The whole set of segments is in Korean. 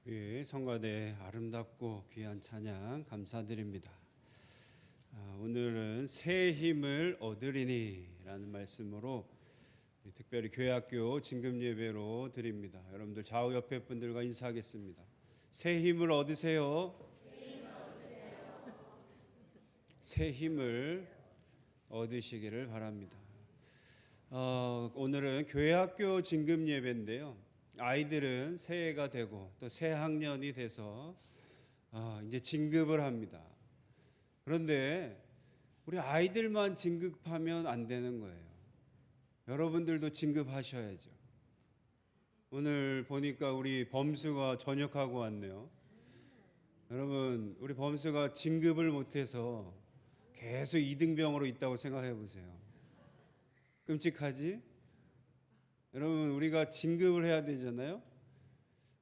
예, 성가대 아름답고 귀한 찬양 감사드립니다. 오늘은 새 힘을 얻으리니 라는 말씀으로 특별히 교회학교 진금예배로 드립니다. 여러분들 좌우 옆에 분들과 인사하겠습니다. 새 힘을 얻으세요. 새 힘을 얻으시기를 바랍니다. 오늘은 교회학교 진금예배인데요. 아이들은 새해가 되고 또 새 학년이 돼서 이제 진급을 합니다. 그런데 우리 아이들만 진급하면 안 되는 거예요. 여러분들도 진급하셔야죠. 오늘 보니까 우리 범수가 전역하고 왔네요. 여러분, 우리 범수가 진급을 못해서 계속 이등병으로 있다고 생각해 보세요. 끔찍하지? 여러분, 우리가 진급을 해야 되잖아요.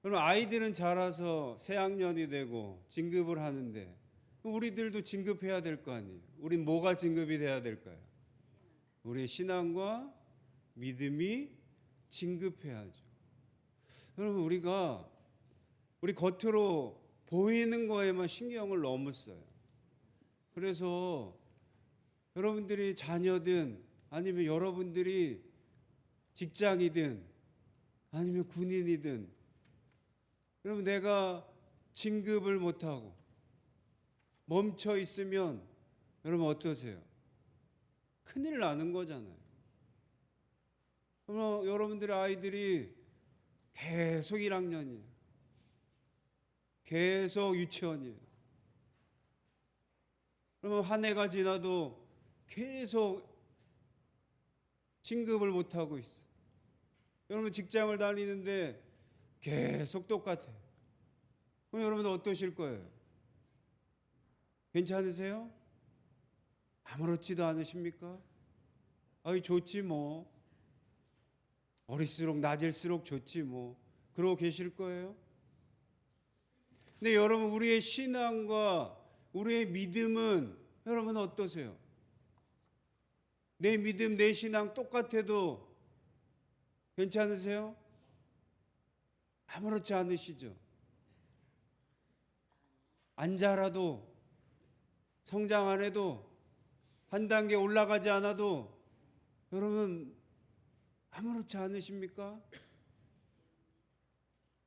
그럼 아이들은 자라서 새 학년이 되고 진급을 하는데 우리들도 진급해야 될 거 아니에요. 우린 뭐가 진급이 돼야 될까요? 우리의 신앙과 믿음이 진급해야죠. 여러분, 우리 겉으로 보이는 거에만 신경을 너무 써요. 그래서 여러분들이 자녀든 아니면 여러분들이 직장이든 아니면 군인이든 여러분 내가 진급을 못하고 멈춰 있으면 여러분 어떠세요? 큰일 나는 거잖아요. 그럼 여러분들의 아이들이 계속 1학년이에요. 계속 유치원이에요. 그러면 한 해가 지나도 계속 진급을 못하고 있어. 여러분 직장을 다니는데 계속 똑같아요. 그럼 여러분은 어떠실 거예요? 괜찮으세요? 아무렇지도 않으십니까? 아이 좋지 뭐. 어릴수록 낮을수록 좋지 뭐. 그러고 계실 거예요? 근데 여러분 우리의 신앙과 우리의 믿음은 여러분 어떠세요? 내 믿음, 내 신앙 똑같아도 괜찮으세요? 아무렇지 않으시죠? 안 자라도 성장 안 해도 한 단계 올라가지 않아도 여러분 아무렇지 않으십니까?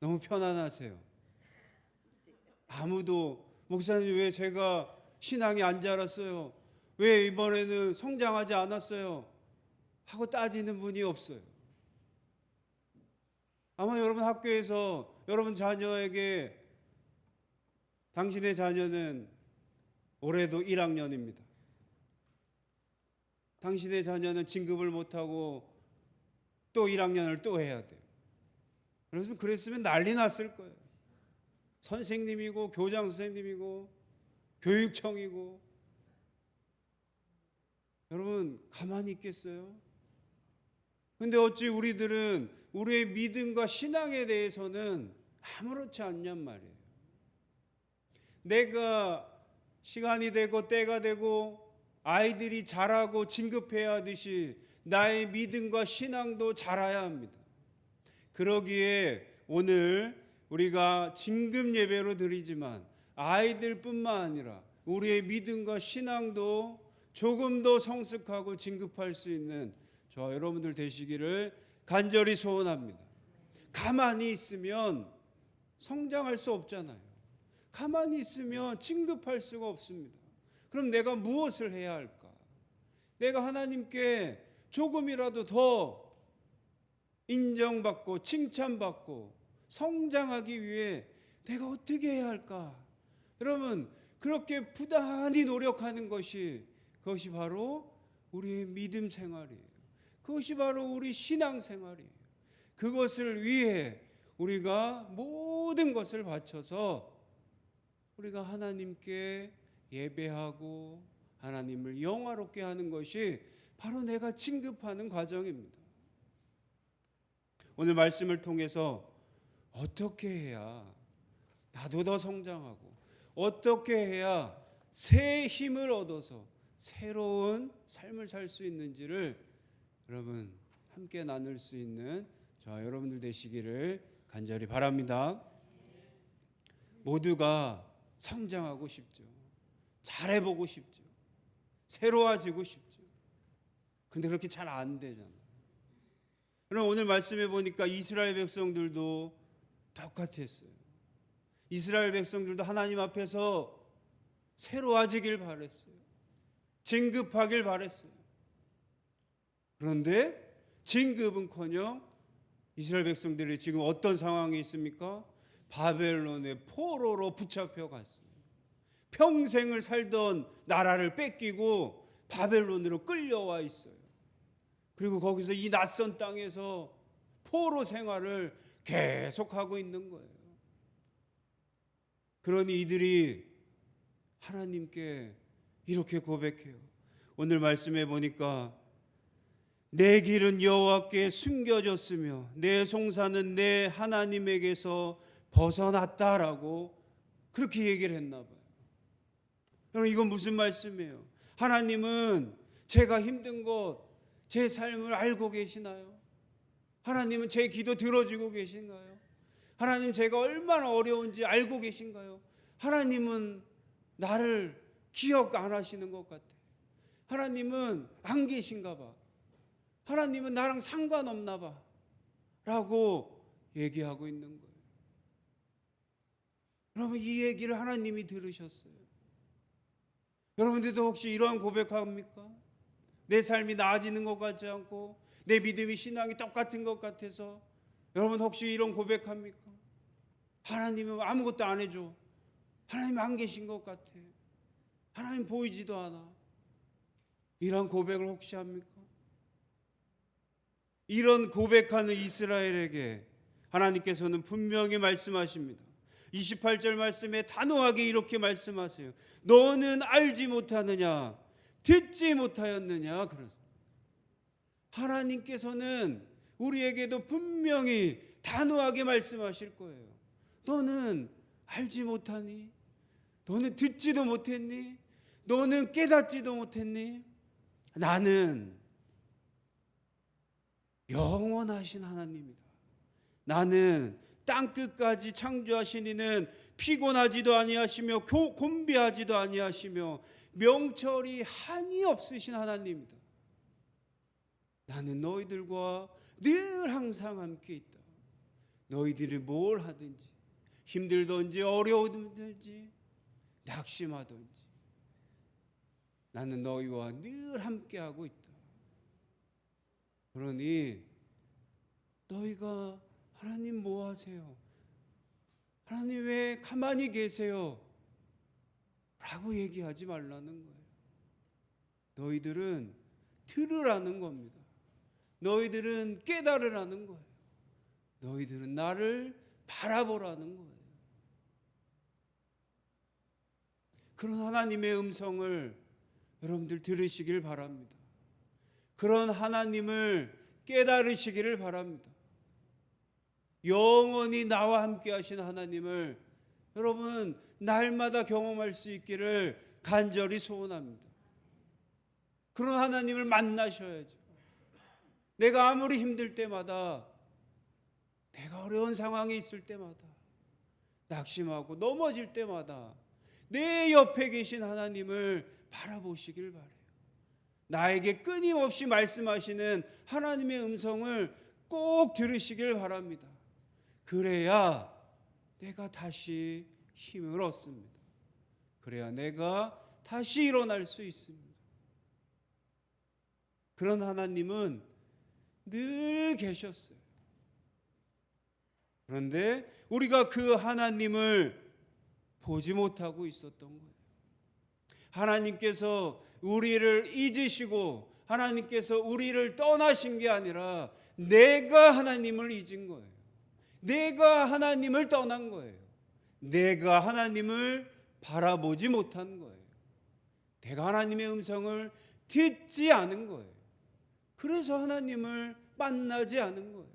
너무 편안하세요. 아무도 목사님 왜 제가 신앙이 안 자랐어요? 왜 이번에는 성장하지 않았어요? 하고 따지는 분이 없어요. 아마 여러분 학교에서 여러분 자녀에게 당신의 자녀는 올해도 1학년입니다. 당신의 자녀는 진급을 못하고 또 1학년을 또 해야 돼요. 그랬으면 난리 났을 거예요. 선생님이고 교장 선생님이고 교육청이고 여러분 가만히 있겠어요? 근데 어찌 우리들은 우리의 믿음과 신앙에 대해서는 아무렇지 않냔 말이에요. 내가 시간이 되고 때가 되고 아이들이 자라고 진급해야 하듯이 나의 믿음과 신앙도 자라야 합니다. 그러기에 오늘 우리가 진급 예배로 드리지만 아이들뿐만 아니라 우리의 믿음과 신앙도 조금 더 성숙하고 진급할 수 있는 저와 여러분들 되시기를 간절히 소원합니다. 가만히 있으면 성장할 수 없잖아요. 가만히 있으면 진급할 수가 없습니다. 그럼 내가 무엇을 해야 할까? 내가 하나님께 조금이라도 더 인정받고 칭찬받고 성장하기 위해 내가 어떻게 해야 할까? 여러분 그렇게 부단히 노력하는 그것이 바로 우리의 믿음 생활이에요. 그것이 바로 우리 신앙 생활이에요. 그것을 위해 우리가 모든 것을 바쳐서 우리가 하나님께 예배하고 하나님을 영화롭게 하는 것이 바로 내가 진급하는 과정입니다. 오늘 말씀을 통해서 어떻게 해야 나도 더 성장하고 어떻게 해야 새 힘을 얻어서 새로운 삶을 살 수 있는지를 여러분 함께 나눌 수 있는 저와 여러분들 되시기를 간절히 바랍니다. 모두가 성장하고 싶죠. 잘해보고 싶죠. 새로워지고 싶죠. 근데 그렇게 잘 안 되잖아요. 그럼 오늘 말씀해 보니까 이스라엘 백성들도 똑같았어요. 이스라엘 백성들도 하나님 앞에서 새로워지길 바랬어요. 진급하길 바랬어요. 그런데 진급은커녕 이스라엘 백성들이 지금 어떤 상황에 있습니까? 바벨론의 포로로 붙잡혀 갔어요. 평생을 살던 나라를 뺏기고 바벨론으로 끌려와 있어요. 그리고 거기서 이 낯선 땅에서 포로 생활을 계속하고 있는 거예요. 그러니 이들이 하나님께 이렇게 고백해요. 오늘 말씀해 보니까 내 길은 여호와께 숨겨졌으며 내 송사는 내 하나님에게서 벗어났다라고 그렇게 얘기를 했나 봐요. 여러분, 이건 무슨 말씀이에요? 하나님은 제가 힘든 것, 제 삶을 알고 계시나요? 하나님은 제 기도 들어주고 계신가요? 하나님, 제가 얼마나 어려운지 알고 계신가요? 하나님은 나를 기억 안 하시는 것 같아. 하나님은 안 계신가 봐. 하나님은 나랑 상관없나 봐 라고 얘기하고 있는 거예요. 여러분, 이 얘기를 하나님이 들으셨어요. 여러분들도 혹시 이러한 고백합니까? 내 삶이 나아지는 것 같지 않고 내 믿음이 신앙이 똑같은 것 같아서 여러분 혹시 이런 고백합니까? 하나님은 아무것도 안 해줘. 하나님 안 계신 것 같아. 하나님 보이지도 않아. 이런 고백을 혹시 합니까? 이런 고백하는 이스라엘에게 하나님께서는 분명히 말씀하십니다. 28절 말씀에 단호하게 이렇게 말씀하세요. 너는 알지 못하느냐, 듣지 못하였느냐. 그래서 하나님께서는 우리에게도 분명히 단호하게 말씀하실 거예요. 너는 알지 못하니? 너는 듣지도 못했니? 너는 깨닫지도 못했니? 나는 영원하신 하나님이다. 나는 땅끝까지 창조하신 이는 피곤하지도 아니하시며 곤비하지도 아니하시며 명철이 한이 없으신 하나님이다. 나는 너희들과 늘 항상 함께 있다. 너희들이 뭘 하든지 힘들든지 어려우든지 낙심하든지 나는 너희와 늘 함께하고 있다. 그러니 너희가 하나님 뭐 하세요? 하나님 왜 가만히 계세요? 라고 얘기하지 말라는 거예요. 너희들은 들으라는 겁니다. 너희들은 깨달으라는 거예요. 너희들은 나를 바라보라는 거예요. 그런 하나님의 음성을 여러분들 들으시길 바랍니다. 그런 하나님을 깨달으시기를 바랍니다. 영원히 나와 함께 하신 하나님을 여러분 날마다 경험할 수 있기를 간절히 소원합니다. 그런 하나님을 만나셔야죠. 내가 아무리 힘들 때마다, 내가 어려운 상황에 있을 때마다, 낙심하고 넘어질 때마다 내 옆에 계신 하나님을 바라보시길 바라요. 나에게 끊임없이 말씀하시는 하나님의 음성을 꼭 들으시길 바랍니다. 그래야 내가 다시 힘을 얻습니다. 그래야 내가 다시 일어날 수 있습니다. 그런 하나님은 늘 계셨어요. 그런데 우리가 그 하나님을 보지 못하고 있었던 거예요. 하나님께서 우리를 잊으시고 하나님께서 우리를 떠나신 게 아니라 내가 하나님을 잊은 거예요. 내가 하나님을 떠난 거예요. 내가 하나님을 바라보지 못한 거예요. 내가 하나님의 음성을 듣지 않은 거예요. 그래서 하나님을 만나지 않은 거예요.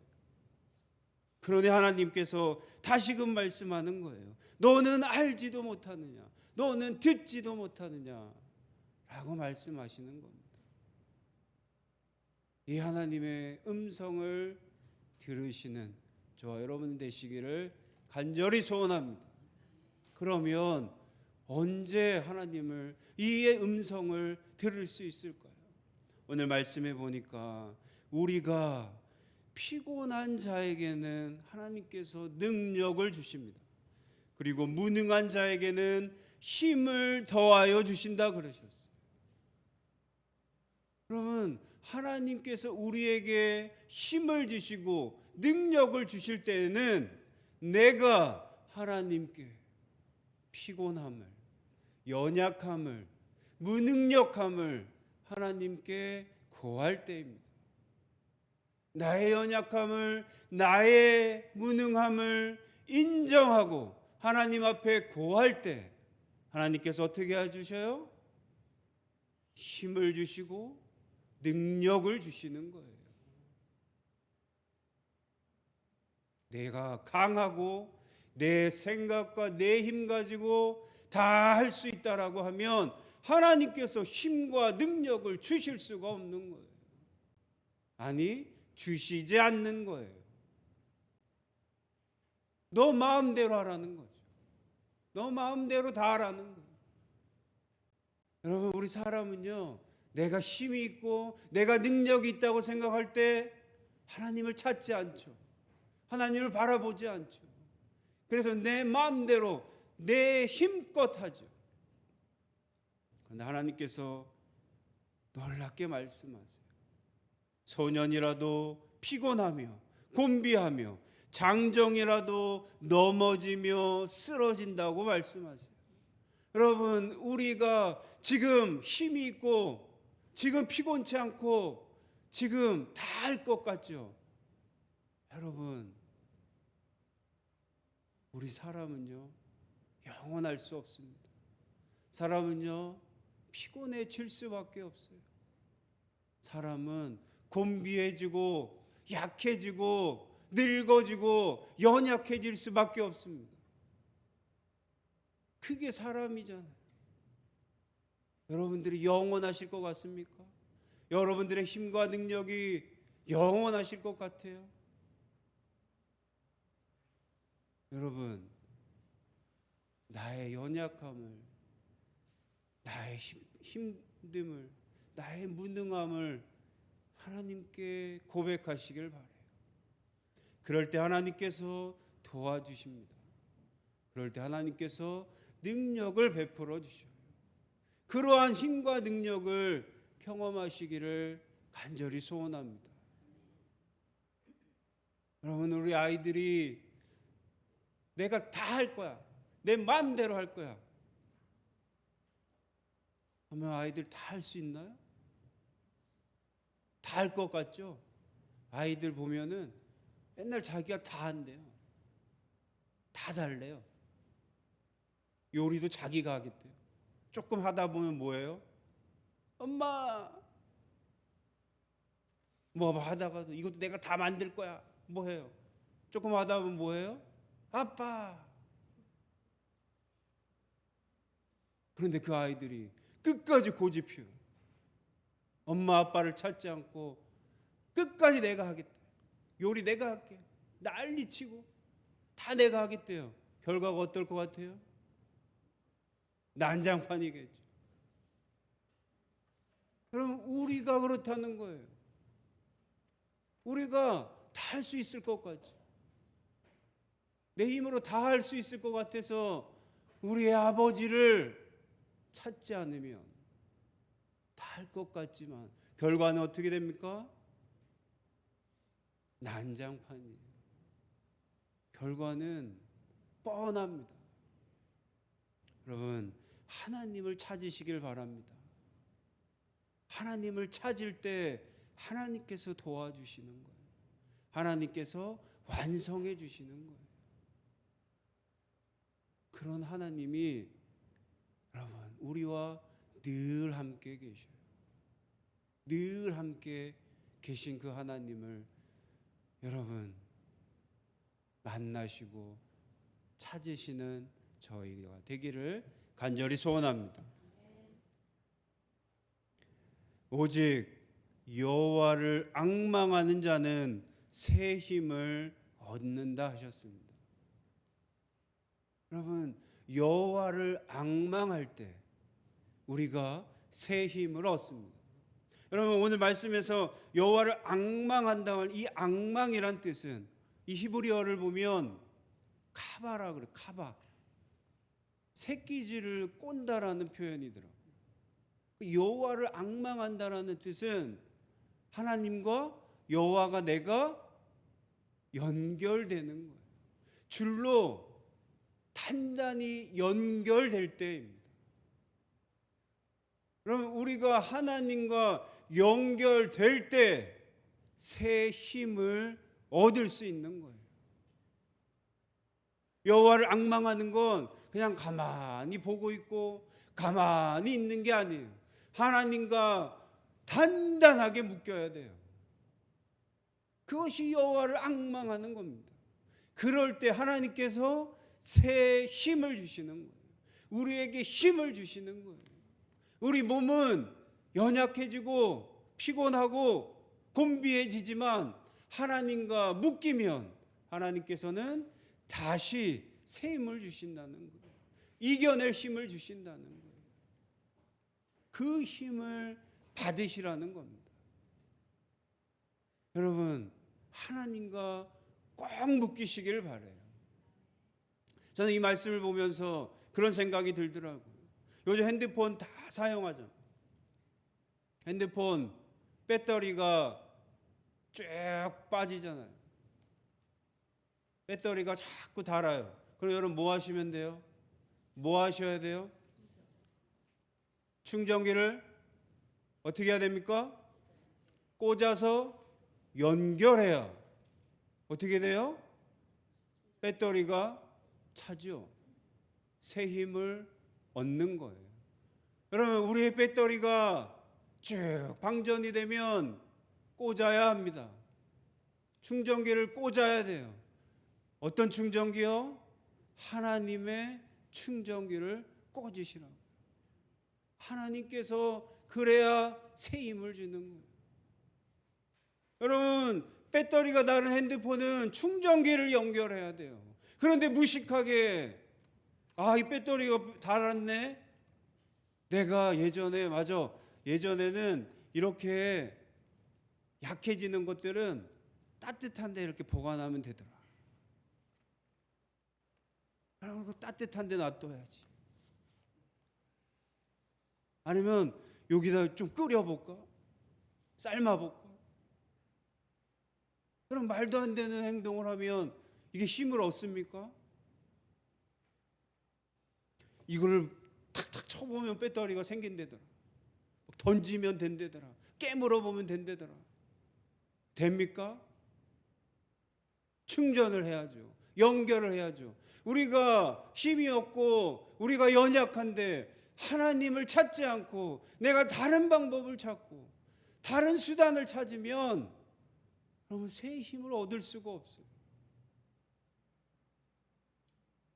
그러니 하나님께서 다시금 말씀하는 거예요. 너는 알지도 못하느냐, 너는 듣지도 못하느냐 라고 말씀하시는 겁니다. 이 하나님의 음성을 들으시는 저와 여러분 되시기를 간절히 소원합니다. 그러면 언제 하나님을 이의 음성을 들을 수 있을까요? 오늘 말씀해 보니까 우리가 피곤한 자에게는 하나님께서 능력을 주십니다. 그리고 무능한 자에게는 힘을 더하여 주신다 그러셨어요. 그러면 하나님께서 우리에게 힘을 주시고 능력을 주실 때에는 내가 하나님께 피곤함을, 연약함을, 무능력함을 하나님께 고할 때입니다. 나의 연약함을, 나의 무능함을 인정하고 하나님 앞에 고할 때 하나님께서 어떻게 해주셔요? 힘을 주시고 능력을 주시는 거예요. 내가 강하고 내 생각과 내 힘 가지고 다 할 수 있다라고 하면 하나님께서 힘과 능력을 주실 수가 없는 거예요. 아니, 주시지 않는 거예요. 너 마음대로 하라는 거죠. 너 마음대로 다 하라는 거예요. 여러분, 우리 사람은요, 내가 힘이 있고 내가 능력이 있다고 생각할 때 하나님을 찾지 않죠. 하나님을 바라보지 않죠. 그래서 내 마음대로 내 힘껏 하죠. 그런데 하나님께서 놀랍게 말씀하세요. 소년이라도 피곤하며 곤비하며 장정이라도 넘어지며 쓰러진다고 말씀하세요. 여러분, 우리가 지금 힘이 있고 지금 피곤치 않고 지금 다 할 것 같죠? 여러분, 우리 사람은요, 영원할 수 없습니다. 사람은요, 피곤해질 수밖에 없어요. 사람은 곤비해지고 약해지고 늙어지고 연약해질 수밖에 없습니다. 그게 사람이잖아요. 여러분들이 영원하실 것 같습니까? 여러분들의 힘과 능력이 영원하실 것 같아요? 여러분, 나의 연약함을, 나의 힘듦을, 나의 무능함을 하나님께 고백하시길 바라요. 그럴 때 하나님께서 도와주십니다. 그럴 때 하나님께서 능력을 베풀어 주셔요. 그러한 힘과 능력을 경험하시기를 간절히 소원합니다. 여러분, 우리 아이들이 내가 다 할 거야, 내 마음대로 할 거야 하면 아이들 다 할 수 있나요? 다 할 것 같죠? 아이들 보면은 맨날 자기가 다 한대요. 다 달래요. 요리도 자기가 하겠대요. 조금 하다 보면 뭐예요? 엄마, 뭐 하다가도 이것도 내가 다 만들 거야. 뭐 해요? 조금 하다 보면 뭐예요? 아빠. 그런데 그 아이들이 끝까지 고집해요. 엄마 아빠를 찾지 않고 끝까지 내가 하겠다. 요리 내가 할게. 난리치고 다 내가 하겠대요. 결과가 어떨 것 같아요? 난장판이겠죠. 그럼 우리가 그렇다는 거예요. 우리가 다 할 수 있을 것 같죠. 내 힘으로 다 할 수 있을 것 같아서 우리의 아버지를 찾지 않으면 다 할 것 같지만 결과는 어떻게 됩니까? 난장판이에요. 결과는 뻔합니다. 여러분, 하나님을 찾으시길 바랍니다. 하나님을 찾을 때 하나님께서 도와주시는 거예요. 하나님께서 완성해 주시는 거예요. 그런 하나님이 여러분, 우리와 늘 함께 계셔요. 늘 함께 계신 그 하나님을 여러분 만나시고 찾으시는 저희가 되기를 간절히 소원합니다. 오직 여호와를 앙망하는 자는 새 힘을 얻는다 하셨습니다. 여러분, 여호와를 앙망할 때 우리가 새 힘을 얻습니다. 여러분, 오늘 말씀에서 여호와를 앙망한다는 이 앙망이란 뜻은 이 히브리어를 보면 카바라 그래. 카바, 새끼질을 꼰다라는 표현이더라고요. 여호와를 앙망한다라는 뜻은 하나님과 여호와가 내가 연결되는 거예요. 줄로 단단히 연결될 때입니다. 그럼 우리가 하나님과 연결될 때 새 힘을 얻을 수 있는 거예요. 여호와를 앙망하는 건 그냥 가만히 보고 있고 가만히 있는 게 아니에요. 하나님과 단단하게 묶여야 돼요. 그것이 여호와를 앙망하는 겁니다. 그럴 때 하나님께서 새 힘을 주시는 거예요. 우리에게 힘을 주시는 거예요. 우리 몸은 연약해지고 피곤하고 곤비해지지만 하나님과 묶이면 하나님께서는 다시 새 힘을 주신다는 거예요. 이겨낼 힘을 주신다는 거예요. 그 힘을 받으시라는 겁니다. 여러분, 하나님과 꼭 묶이시길 바라요. 저는 이 말씀을 보면서 그런 생각이 들더라고요. 요즘 핸드폰 다 사용하잖아요. 핸드폰 배터리가 쭉 빠지잖아요. 배터리가 자꾸 닳아요. 그럼 여러분 뭐 하시면 돼요? 뭐 하셔야 돼요? 충전기를 어떻게 해야 됩니까? 꽂아서 연결해야 어떻게 돼요? 배터리가 차죠. 새 힘을 얻는 거예요. 여러분, 우리의 배터리가 쭉 방전이 되면 꽂아야 합니다. 충전기를 꽂아야 돼요. 어떤 충전기요? 하나님의 충전기를 꽂으시라고. 하나님께서 그래야 새 힘을 주는 거예요. 여러분, 배터리가 나는 핸드폰은 충전기를 연결해야 돼요. 그런데 무식하게 이 배터리가 닳았네. 내가 예전에는 이렇게 약해지는 것들은 따뜻한 데 이렇게 보관하면 되더라. 그럼 따뜻한 데 놔둬야지. 아니면 여기다 좀 끓여볼까? 삶아볼까? 그럼 말도 안 되는 행동을 하면 이게 힘을 얻습니까? 이거를 탁탁 쳐보면 배터리가 생긴대더라. 던지면 된대더라. 깨물어 보면 된대더라. 됩니까? 충전을 해야죠. 연결을 해야죠. 우리가 힘이 없고 우리가 연약한데 하나님을 찾지 않고 내가 다른 방법을 찾고 다른 수단을 찾으면 그러면 새 힘을 얻을 수가 없어요.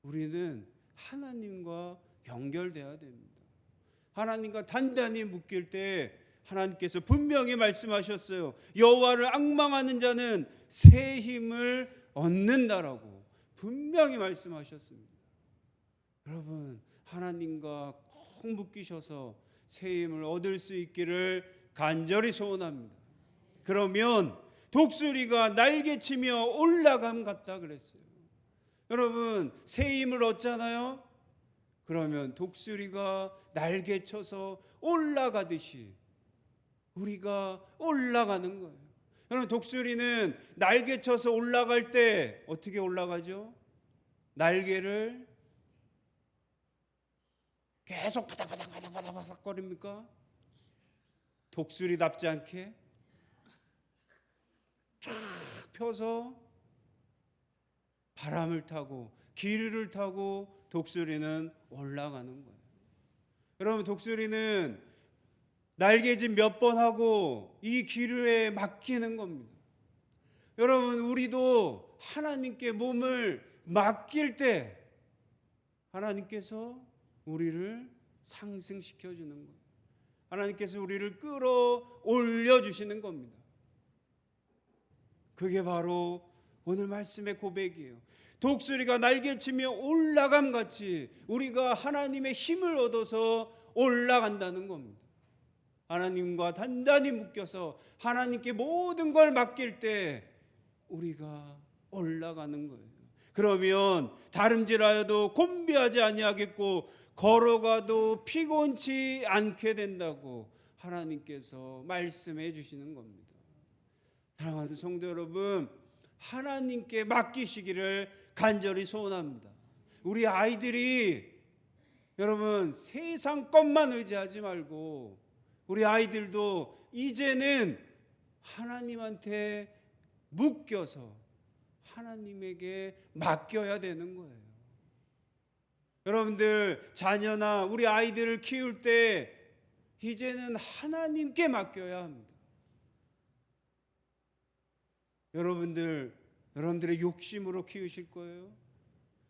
우리는 하나님과 연결돼야 됩니다. 하나님과 단단히 묶일 때 하나님께서 분명히 말씀하셨어요. 여호와를 앙망하는 자는 새 힘을 얻는다라고 분명히 말씀하셨습니다. 여러분, 하나님과 꼭 묶이셔서 새 힘을 얻을 수 있기를 간절히 소원합니다. 그러면 독수리가 날개치며 올라감 같다 그랬어요. 여러분, 새 힘을 얻잖아요. 그러면 독수리가 날개쳐서 올라가듯이 우리가 올라가는 거예요. 여러분, 독수리는 날개쳐서 올라갈 때 어떻게 올라가죠? 날개를 계속 바닥바닥 거립니까? 독수리답지 않게 쫙 펴서 바람을 타고 기류를 타고 독수리는 올라가는 거예요. 여러분, 독수리는 날개짓 몇 번 하고 이 기류에 맡기는 겁니다. 여러분, 우리도 하나님께 몸을 맡길 때 하나님께서 우리를 상승시켜 주는 거예요. 하나님께서 우리를 끌어올려 주시는 겁니다. 그게 바로 오늘 말씀의 고백이에요. 독수리가 날개치며 올라감 같이 우리가 하나님의 힘을 얻어서 올라간다는 겁니다. 하나님과 단단히 묶여서 하나님께 모든 걸 맡길 때 우리가 올라가는 거예요. 그러면 다름질하여도 곤비하지 아니하겠고 걸어가도 피곤치 않게 된다고 하나님께서 말씀해 주시는 겁니다. 사랑하는 성도 여러분, 하나님께 맡기시기를 간절히 소원합니다. 우리 아이들이 여러분 세상 것만 의지하지 말고 우리 아이들도 이제는 하나님한테 묶여서 하나님에게 맡겨야 되는 거예요. 여러분들 자녀나 우리 아이들을 키울 때 이제는 하나님께 맡겨야 합니다. 여러분들의 욕심으로 키우실 거예요?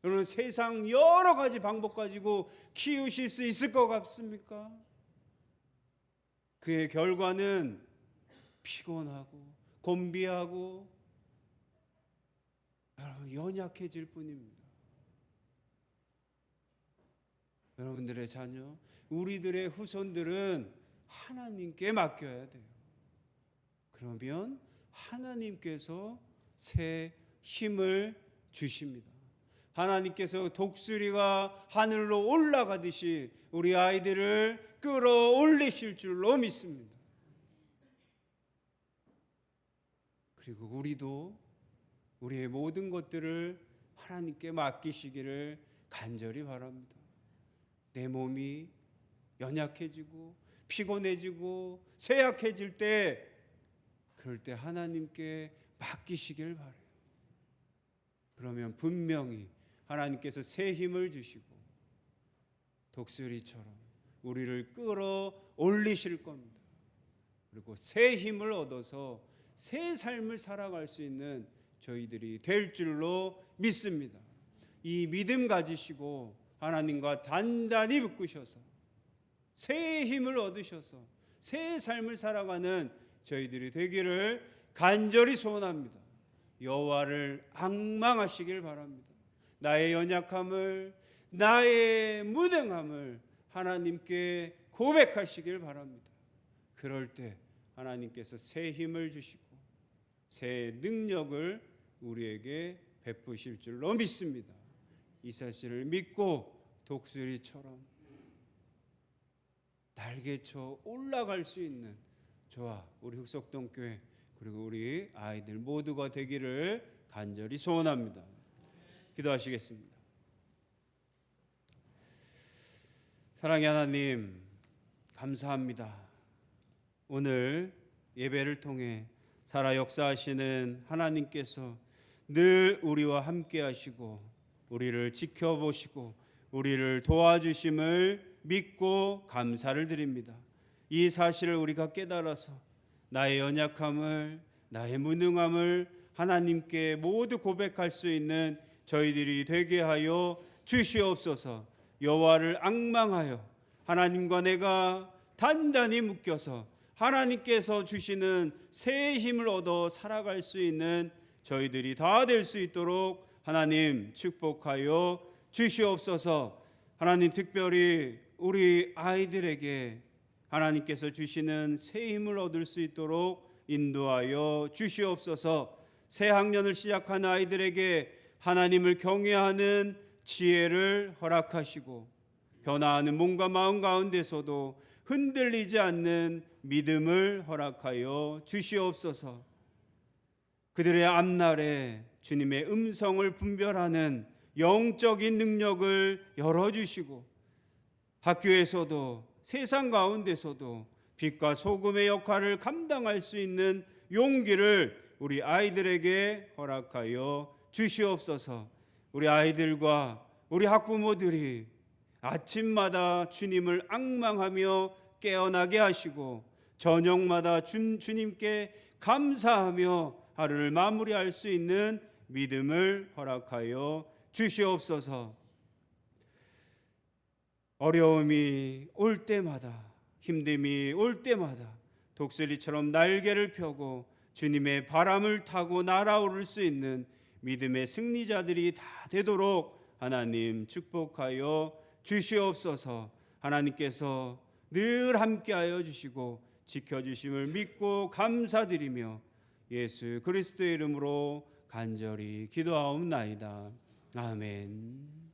여러분 세상 여러 가지 방법 가지고 키우실 수 있을 것 같습니까? 그의 결과는 피곤하고 곤비하고 연약해질 뿐입니다. 여러분들의 자녀, 우리들의 후손들은 하나님께 맡겨야 돼요. 그러면 하나님께서 새 힘을 주십니다. 하나님께서 독수리가 하늘로 올라가듯이 우리 아이들을 끌어올리실 줄로 믿습니다. 그리고 우리도 우리의 모든 것들을 하나님께 맡기시기를 간절히 바랍니다. 내 몸이 연약해지고 피곤해지고 쇠약해질 때 그럴 때 하나님께 맡기시길 바라요. 그러면 분명히 하나님께서 새 힘을 주시고 독수리처럼 우리를 끌어올리실 겁니다. 그리고 새 힘을 얻어서 새 삶을 살아갈 수 있는 저희들이 될 줄로 믿습니다. 이 믿음 가지시고 하나님과 단단히 묶으셔서 새 힘을 얻으셔서 새 삶을 살아가는 저희들이 되기를 간절히 소원합니다. 여호와를 앙망하시길 바랍니다. 나의 연약함을, 나의 무능함을 하나님께 고백하시길 바랍니다. 그럴 때 하나님께서 새 힘을 주시고 새 능력을 우리에게 베푸실 줄로 믿습니다. 이 사실을 믿고 독수리처럼 날개쳐 올라갈 수 있는 저와 우리 흑석동교회 그리고 우리 아이들 모두가 되기를 간절히 소원합니다. 기도하시겠습니다. 사랑의 하나님, 감사합니다. 오늘 예배를 통해 살아 역사하시는 하나님께서 늘 우리와 함께 하시고 우리를 지켜보시고 우리를 도와주심을 믿고 감사를 드립니다. 이 사실을 우리가 깨달아서 나의 연약함을, 나의 무능함을 하나님께 모두 고백할 수 있는 저희들이 되게 하여 주시옵소서. 여호와를 앙망하여 하나님과 내가 단단히 묶여서 하나님께서 주시는 새 힘을 얻어 살아갈 수 있는 저희들이 다 될 수 있도록 하나님 축복하여 주시옵소서. 하나님 특별히 우리 아이들에게 하나님께서 주시는 새 힘을 얻을 수 있도록 인도하여 주시옵소서. 새 학년을 시작한 아이들에게 하나님을 경외하는 지혜를 허락하시고 변화하는 몸과 마음 가운데서도 흔들리지 않는 믿음을 허락하여 주시옵소서. 그들의 앞날에 주님의 음성을 분별하는 영적인 능력을 열어주시고 학교에서도 세상 가운데서도 빛과 소금의 역할을 감당할 수 있는 용기를 우리 아이들에게 허락하여 주시옵소서. 우리 아이들과 우리 학부모들이 아침마다 주님을 앙망하며 깨어나게 하시고 저녁마다 주님께 감사하며 하루를 마무리할 수 있는 믿음을 허락하여 주시옵소서. 어려움이 올 때마다, 힘듦이 올 때마다 독수리처럼 날개를 펴고 주님의 바람을 타고 날아오를 수 있는 믿음의 승리자들이 다 되도록 하나님 축복하여 주시옵소서. 하나님께서 늘 함께하여 주시고 지켜주심을 믿고 감사드리며 예수 그리스도의 이름으로 간절히 기도하옵나이다. 아멘.